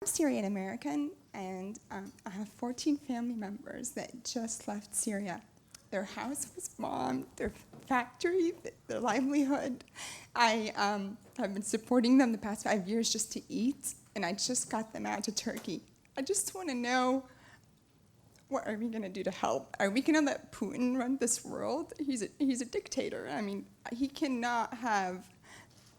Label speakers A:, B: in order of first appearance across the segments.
A: I'm Syrian American, and I have 14 family members that just left Syria. Their house was bombed, their factory, their livelihood. I have been supporting them the past 5 years just to eat, and I just got them out to Turkey. I just want to know, what are we going to do to help? Are we going to let Putin run this world? He's a dictator. I mean, he cannot have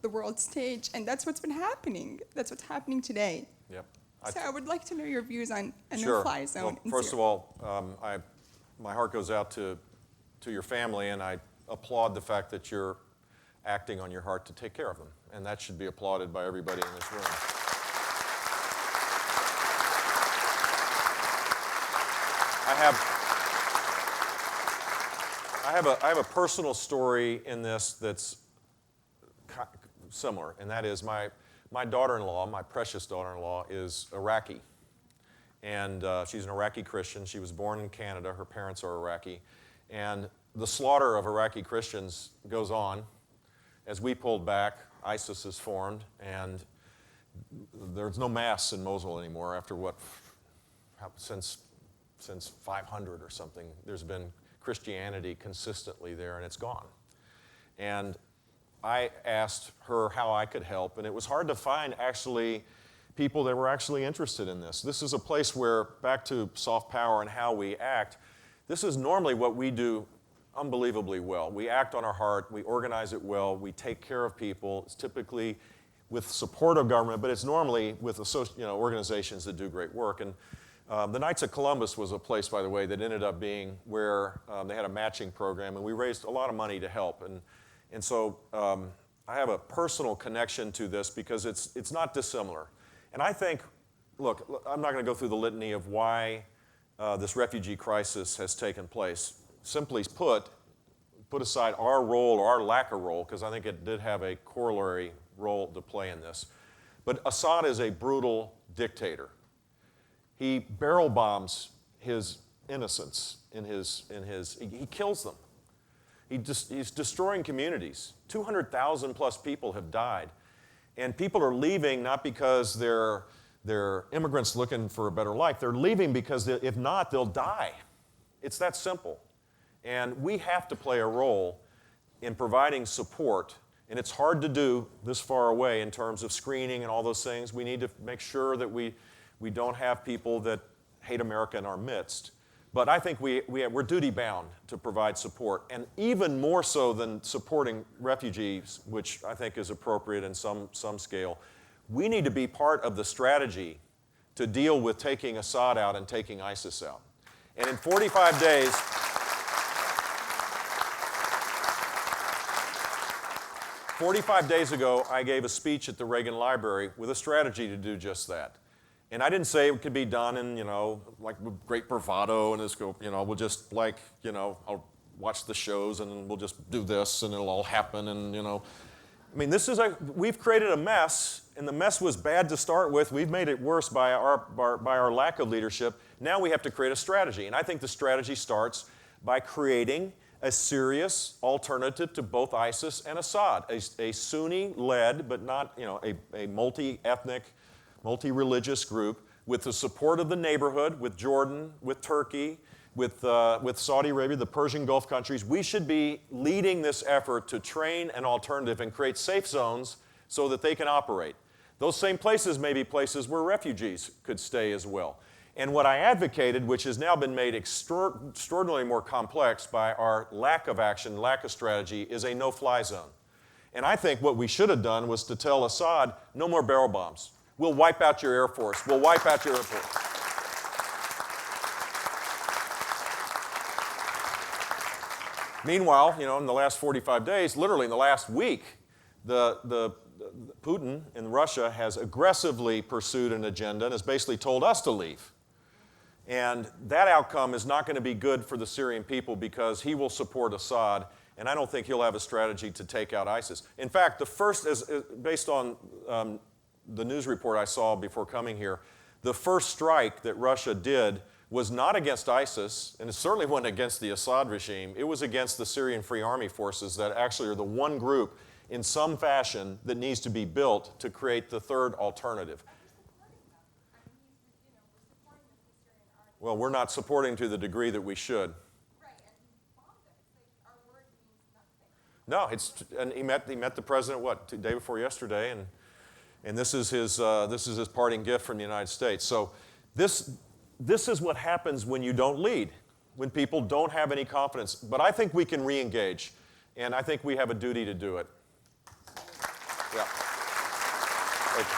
A: the world stage, and that's what's been happening. That's what's happening today.
B: Yep.
A: So I would like to know your views on a
B: Sure.
A: no-fly zone.
B: Well, first of all, my heart goes out to your family, and I applaud the fact that you're acting on your heart to take care of them. And that should be applauded by everybody in this room. I have a personal story in this that's similar, and that is my daughter-in-law, my precious daughter-in-law, is Iraqi. And she's an Iraqi Christian. She was born in Canada. Her parents are Iraqi. And the slaughter of Iraqi Christians goes on. As we pulled back, ISIS is formed, and there's no mass in Mosul anymore after since 500 or something. There's been Christianity consistently there, and it's gone. And I asked her how I could help, and it was hard to find actually people that were actually interested in this. This is a place where, back to soft power and how we act, this is normally what we do unbelievably well. We act on our heart, we organize it well, we take care of people. It's typically with support of government, but it's normally with organizations that do great work. And the Knights of Columbus was a place, by the way, that ended up being where they had a matching program, and we raised a lot of money to help. And so I have a personal connection to this because it's not dissimilar. And I think, look, I'm not going to go through the litany of why this refugee crisis has taken place. Simply put aside our role or our lack of role, because I think it did have a corollary role to play in this. But Assad is a brutal dictator. He barrel bombs his innocents he kills them. He's destroying communities. 200,000 plus people have died. And people are leaving not because they're immigrants looking for a better life. They're leaving because if not, they'll die. It's that simple. And we have to play a role in providing support. And it's hard to do this far away in terms of screening and all those things. We need to make sure that we don't have people that hate America in our midst. But I think we're duty-bound to provide support, and even more so than supporting refugees, which I think is appropriate in some scale. We need to be part of the strategy to deal with taking Assad out and taking ISIS out. And in 45 days, 45 days ago, I gave a speech at the Reagan Library with a strategy to do just that. And I didn't say it could be done in, like great bravado and we'll just I'll watch the shows and we'll just do this and it'll all happen and, I mean, we've created a mess, and the mess was bad to start with. We've made it worse by our lack of leadership. Now we have to create a strategy. And I think the strategy starts by creating a serious alternative to both ISIS and Assad, a Sunni-led, but not, a multi-ethnic, multi-religious group with the support of the neighborhood, with Jordan, with Turkey, with Saudi Arabia, the Persian Gulf countries. We should be leading this effort to train an alternative and create safe zones so that they can operate. Those same places may be places where refugees could stay as well. And what I advocated, which has now been made extraordinarily more complex by our lack of action, lack of strategy, is a no-fly zone. And I think what we should have done was to tell Assad, no more barrel bombs. We'll wipe out your Air Force. We'll wipe out your Air Force. Meanwhile, in the last 45 days, literally in the last week, Putin in Russia has aggressively pursued an agenda and has basically told us to leave. And that outcome is not going to be good for the Syrian people because he will support Assad, and I don't think he'll have a strategy to take out ISIS. In fact, based on the news report I saw before coming here, the first strike that Russia did was not against ISIS, and it certainly wasn't against the Assad regime. It was against the Syrian Free Army forces that actually are the one group in some fashion that needs to be built to create the third alternative. Well, we're not supporting to the degree that we should.
A: Right, and he bombed them. It's like our word means nothing.
B: No, and he met the president, what, the day before yesterday, and this is his parting gift from the United States. So this is what happens when you don't lead, when people don't have any confidence. But I think we can re-engage, and I think we have a duty to do it. Yeah. Thank you.